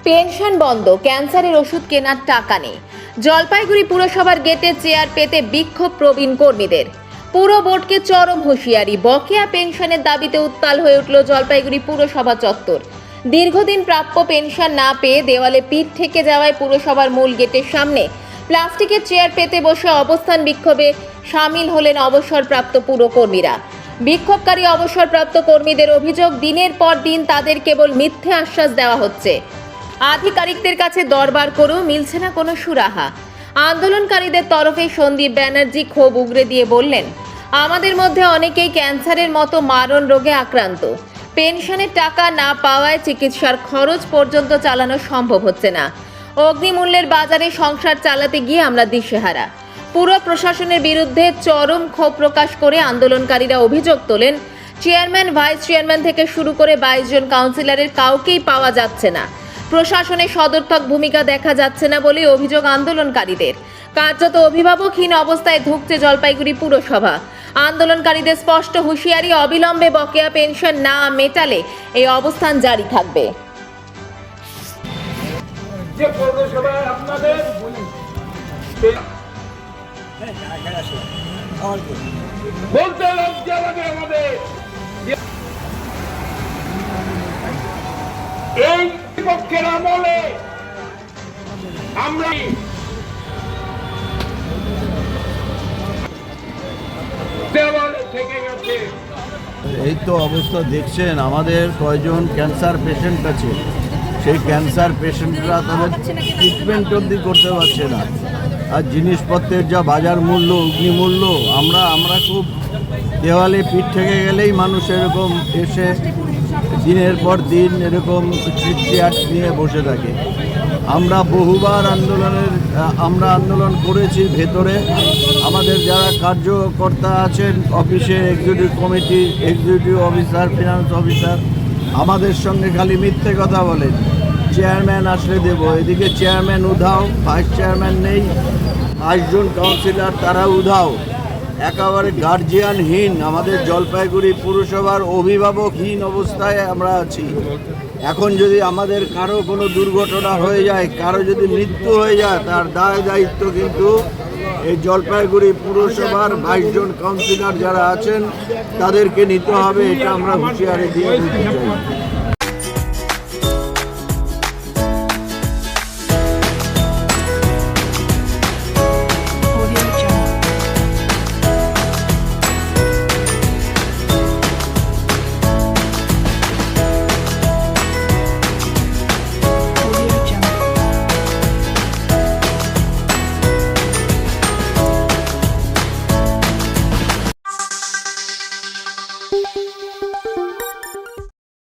Pension বন্ধ, ক্যান্সারের ওষুধ কেনার টাকা নেই। জলপাইগুড়ি পুরসভার গেটে চেয়ার পেতে বিক্ষোভ প্রবীণ কর্মীদের। পুর বোর্ডকে চরম হুঁশিয়ারি, বকেয়া পেনশনের দাবিতে উত্তাল হয়ে উঠল জলপাইগুড়ি পুরসভা চত্বর। দীর্ঘদিন প্রাপ্য পেনশন না পেয়ে দেওয়ালে পিঠ ঠেকে যাওয়ায় পুরসভার মূল গেটের সামনে প্লাস্টিকের চেয়ার পেতে বসে অবস্থান বিক্ষোভে সামিল হলেন অবসরপ্রাপ্ত পুরকর্মীরা। বিক্ষোভকারী অবসরপ্রাপ্ত কর্মীদের অভিযোগ, দিনের পর দিন তাদের কেবল মিথ্যে আশ্বাস দেওয়া হচ্ছে। আধিকারিকদের কাছে দরবার করেও মিলছে না কোনো সুরাহা। আন্দোলনকারীদের তরফে সন্দীপ ব্যানার্জি ক্ষোভ উগরে দিয়ে বললেন, আমাদের মধ্যে অনেকেই ক্যান্সারের মতো মারণ রোগে আক্রান্ত। পেনশনের টাকা না পাওয়ায় চিকিৎসার খরচ পর্যন্ত চালানো সম্ভব হচ্ছে না। অগ্নিমূল্যের বাজারে সংসার চালাতে গিয়ে আমরা দিশেহারা। পুর প্রশাসনের বিরুদ্ধে চরম ক্ষোভ প্রকাশ করে আন্দোলনকারীরা অভিযোগ তোলেন, চেয়ারম্যান, ভাইস চেয়ারম্যান থেকে শুরু করে 22 জন কাউন্সিলরের কাউকেই পাওয়া যাচ্ছে না। প্রশাসনের সদর্থক ভূমিকা দেখা যাচ্ছে না বলে অভিযোগ আন্দোলনকারীদের। কার্যত অভিভাবকহীন অবস্থায় ধুঁকছে জলপাইগুড়ি পুরসভা। আন্দোলনকারীদের স্পষ্ট হুঁশিয়ারি, অবিলম্বে বকেয়া পেনশন না মেটালে এই অবস্থান জারি থাকবে। যে পৌরসভায় আপনাদের বলতে লজ্জা লাগে আমাদের, এই পক্ষের আমলে আমরা দেওয়ালে থেকে গেছে। এই তো অবস্থা দেখছেন, আমাদের কয়জন ক্যান্সার পেশেন্ট আছে, সেই ক্যান্সার পেশেন্টরা তাদের ট্রিটমেন্ট অবধি করতে পারছে না। আর জিনিসপত্রের যা বাজার মূল্য, অগ্নিমূল্য, আমরা খুব দেওয়ালে পিঠ থেকে গেলেই মানুষ এরকম এসে দিনের পর দিন এরকম চেয়ার নিয়ে বসে থাকে। আমরা বহুবার আন্দোলন করেছি ভেতরে। আমাদের যারা কার্যকর্তা আছেন অফিসে, executive committee, executive officer, finance officer, আমাদের সঙ্গে খালি মিথ্যে কথা বলেন। চেয়ারম্যান আসলে দেব, এদিকে চেয়ারম্যান উধাও, ভাইস চেয়ারম্যান নেই, 22 জন কাউন্সিলর তারা উধাও। একেবারে গার্জিয়ানহীন, আমাদের জলপাইগুড়ি পুরসভার অভিভাবকহীন অবস্থায় আমরা আছি। এখন যদি আমাদের কারো কোনো দুর্ঘটনা হয়ে যায়, কারো যদি মৃত্যু হয়ে যায়, তার দায় দায়িত্ব কিন্তু এই জলপাইগুড়ি পুরসভার 22 জন কাউন্সিলর যারা আছেন তাদেরকে নিতে হবে। এটা আমরা হুঁশিয়ারি দিয়ে দিতে চাই।